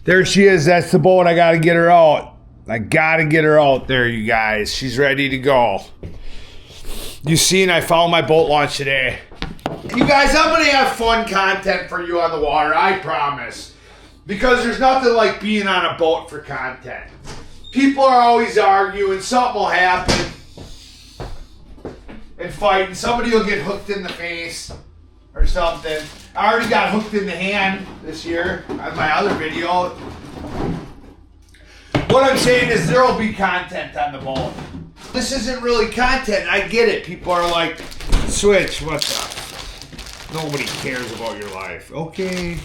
There she is. That's the boat. I got to get her out. I got to get her out there, you guys. She's ready to go. You seen I found my boat launch today. You guys, I'm going to have fun content for you on the water. I promise. Because there's nothing like being on a boat for content. People are always arguing. Something will happen. And fighting. Somebody will get hooked in the face. Or something. I already got hooked in the hand this year on my other video. What I'm saying is there will be content on the boat. This isn't really content. I get it. People are like, Switch, what's up? Nobody cares about your life. Okay.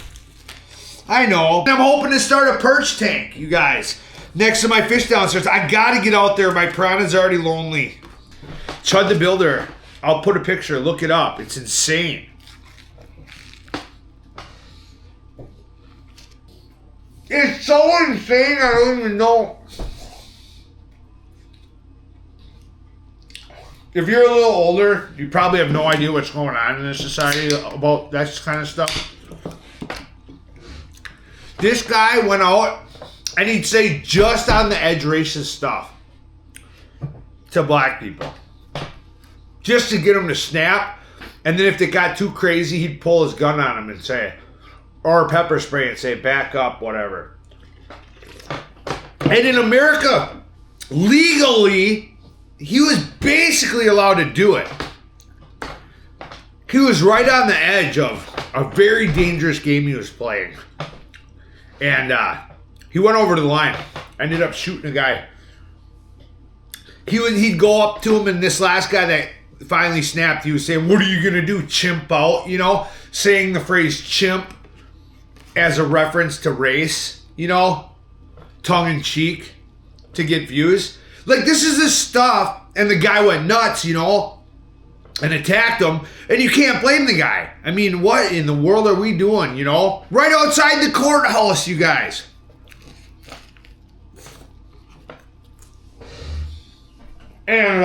I know. I'm hoping to start a perch tank, you guys. Next to my fish downstairs. I got to get out there. My piranha's already lonely. Chud the Builder. I'll put a picture. Look it up. It's insane. It's so insane, I don't even know. If you're a little older, you probably have no idea what's going on in this society about that kind of stuff. This guy went out and he'd say just on the edge racist stuff to black people. Just to get them to snap. And then if they got too crazy, he'd pull his gun on them and say, or pepper spray and say, back up, whatever. And in America, legally, he was basically allowed to do it. He was right on the edge of a very dangerous game he was playing. And he went over to the line. Ended up shooting a guy. He'd go up to him, and this last guy that finally snapped, he was saying, what are you going to do, chimp out? You know, saying the phrase chimp as a reference to race, you know, tongue in cheek to get views. Like, this is the stuff, and the guy went nuts, you know, and attacked him, and you can't blame the guy. I mean, what in the world are we doing, you know? Right outside the courthouse, you guys. And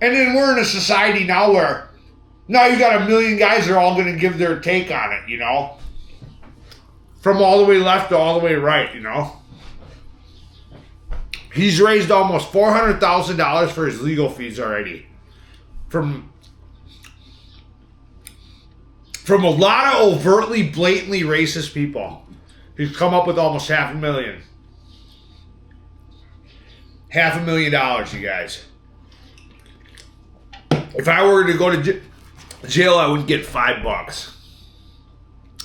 then we're in a society now where now you got a million guys that are all going to give their take on it, you know? From all the way left to all the way right, you know? He's raised almost $400,000 for his legal fees already. From a lot of overtly, blatantly racist people. He's come up with almost $500,000. $500,000, you guys. If I were to go to jail, I would get $5.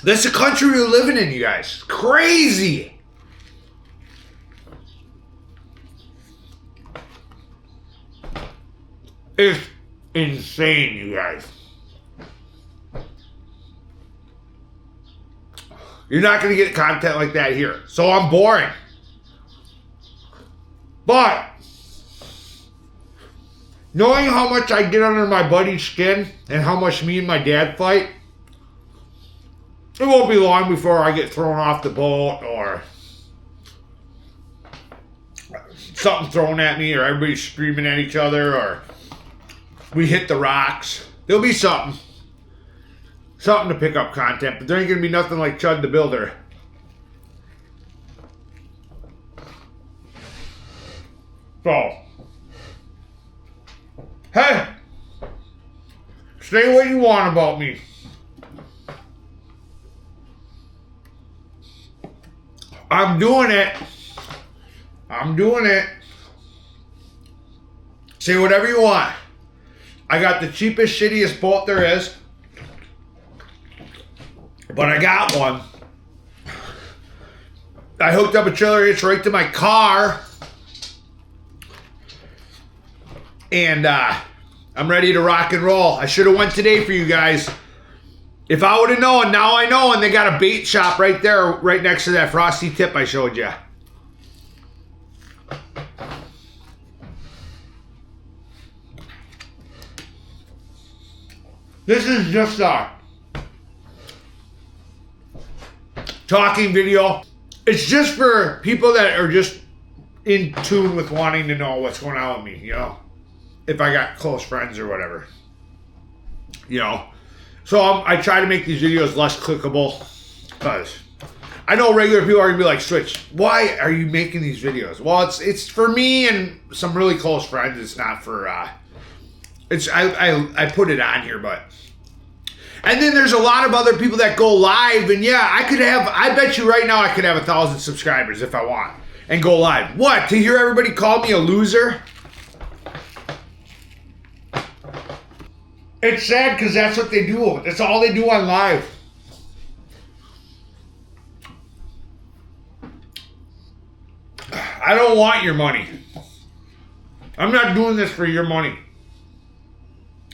That's the country we're living in, you guys. Crazy. It's insane, you guys. You're not going to get content like that here. So I'm boring. But knowing how much I get under my buddy's skin and how much me and my dad fight, it won't be long before I get thrown off the boat or something thrown at me or everybody's screaming at each other or we hit the rocks. There'll be something. Something to pick up content, but there ain't going to be nothing like Chud the Builder. So, hey, say what you want about me. I'm doing it. I'm doing it. Say whatever you want. I got the cheapest, shittiest boat there is. But I got one. I hooked up a trailer hitch right to my car. And I'm ready to rock and roll. I should have went today for you guys. If I would have known, now I know. And they got a bait shop right there, right next to that frosty tip I showed you. This is just a talking video. It's just for people that are just in tune with wanting to know what's going on with me, you know? If I got close friends or whatever. You know? So I try to make these videos less clickable because I know regular people are gonna be like, Switch, why are you making these videos? Well, it's for me and some really close friends. It's not for I put it on here, but and then there's a lot of other people that go live, and yeah, I bet you right now I could have 1,000 subscribers if I want and go live. What? To hear everybody call me a loser? It's sad because that's what they do. That's all they do on live. I don't want your money. I'm not doing this for your money.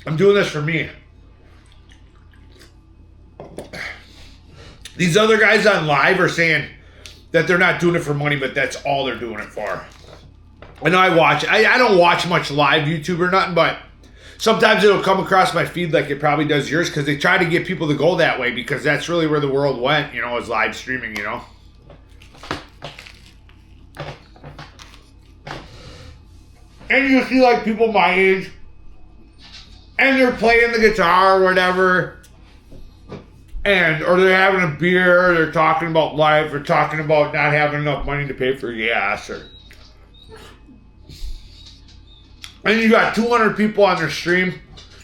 I'm doing this for me. These other guys on live are saying that they're not doing it for money, but that's all they're doing it for. And I don't watch much live YouTube or nothing, but sometimes it'll come across my feed like it probably does yours because they try to get people to go that way because that's really where the world went, you know, is live streaming, you know. And you see like people my age and they're playing the guitar or whatever, or they're having a beer, or they're talking about life, or talking about not having enough money to pay for gas, and you got 200 people on their stream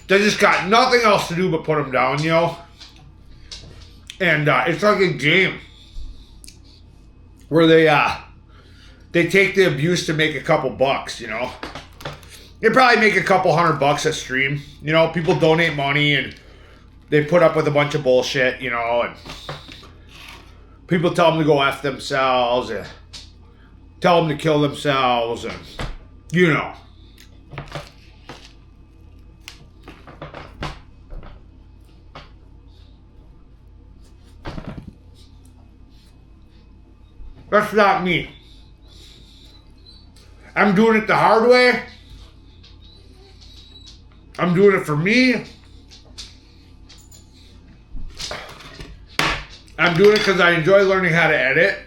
that just got nothing else to do but put them down, you know? And it's like a game where they take the abuse to make a couple bucks, you know? They probably make a couple $100 a stream. You know, people donate money and they put up with a bunch of bullshit, you know, and people tell them to go F themselves and tell them to kill themselves and, you know. That's not me. I'm doing it the hard way. I'm doing it for me. I'm doing it because I enjoy learning how to edit.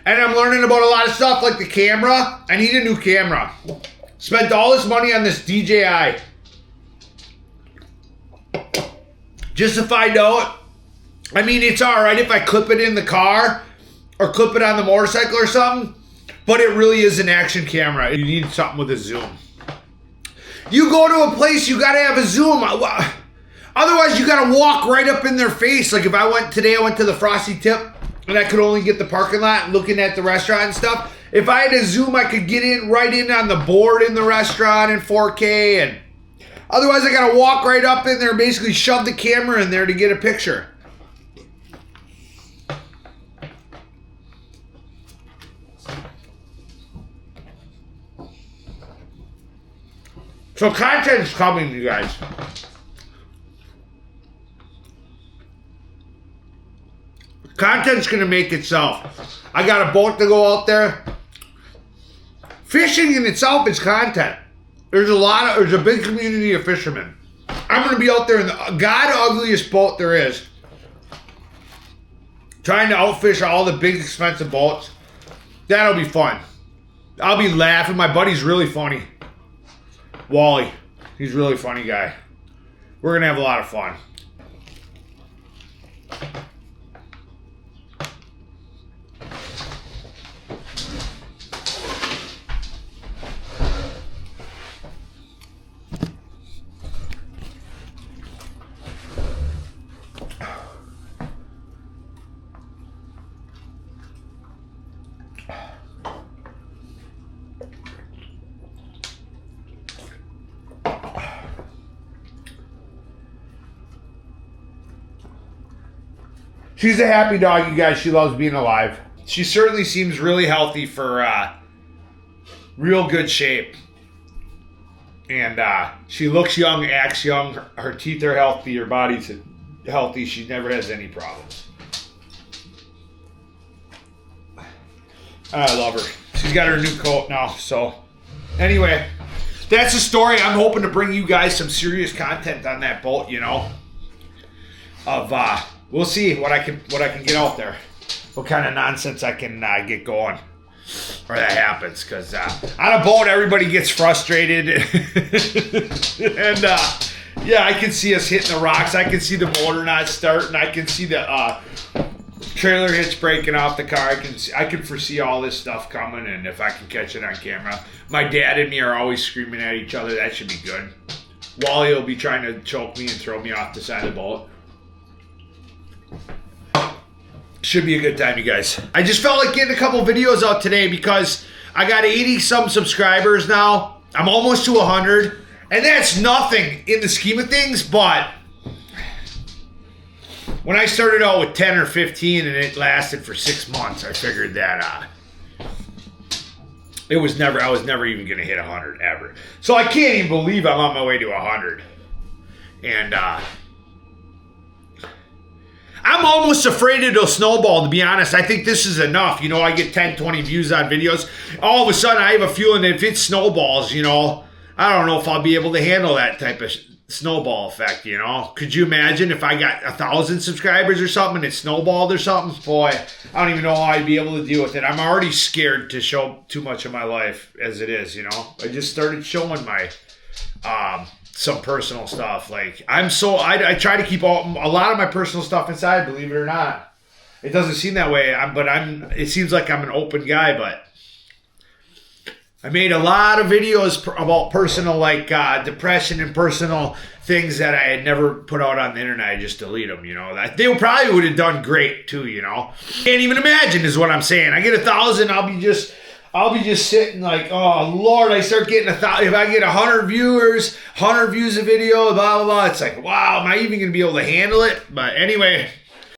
And I'm learning about a lot of stuff like the camera. I need a new camera. Spent all this money on this DJI. Just to find out. I mean, it's alright if I clip it in the car or clip it on the motorcycle or something. But it really is an action camera. You need something with a zoom. You go to a place, you gotta have a zoom. Otherwise, you gotta walk right up in their face. Like if I went to the Frosty Tip and I could only get the parking lot looking at the restaurant and stuff. If I had a zoom, I could get right in on the board in the restaurant in 4K. And otherwise, I gotta walk right up in there and basically shove the camera in there to get a picture. So content's coming, you guys. Content's gonna make itself. I got a boat to go out there. Fishing in itself is content. There's a big community of fishermen. I'm gonna be out there in the ugliest boat there is, trying to outfish all the big expensive boats. That'll be fun. I'll be laughing. My buddy's really funny. Wally, he's a really funny guy. We're gonna have a lot of fun. She's a happy dog, you guys. She loves being alive. She certainly seems really healthy for real good shape. And she looks young, acts young. Her teeth are healthy. Her body's healthy. She never has any problems. I love her. She's got her new coat now. So anyway, that's the story. I'm hoping to bring you guys some serious content on that boat, you know. We'll see what I can get out there. What kind of nonsense I can get going. Or that happens. Because on a boat, everybody gets frustrated. And Yeah, I can see us hitting the rocks. I can see the motor not starting. I can see the trailer hitch breaking off the car. I can foresee all this stuff coming, and if I can catch it on camera. My dad and me are always screaming at each other. That should be good. Wally will be trying to choke me and throw me off the side of the boat. Should be a good time, you guys. I just felt like getting a couple videos out today because I got 80-some subscribers now. I'm almost to 100. And that's nothing in the scheme of things, but when I started out with 10 or 15 and it lasted for 6 months, I figured that I was never even going to hit 100 ever. So I can't even believe I'm on my way to 100. And I'm almost afraid it'll snowball, to be honest. I think this is enough. You know, I get 10, 20 views on videos. All of a sudden, I have a feeling that if it snowballs, you know, I don't know if I'll be able to handle that type of snowball effect, you know? Could you imagine if I got 1,000 subscribers or something and it snowballed or something? Boy, I don't even know how I'd be able to deal with it. I'm already scared to show too much of my life as it is, you know? I just started showing my some personal stuff. Like, I try to keep a lot of my personal stuff inside, believe it or not. It doesn't seem that way, it seems like I'm an open guy, but I made a lot of videos about personal, like depression and personal things that I had never put out on the internet. I just delete them, you know. They probably would have done great too, you know. Can't even imagine is what I'm saying. I get 1,000, I'll be just sitting like, oh Lord, I start getting 1,000. If I get 100 viewers, 100 views a video, blah blah blah. It's like, wow, am I even gonna be able to handle it? But anyway.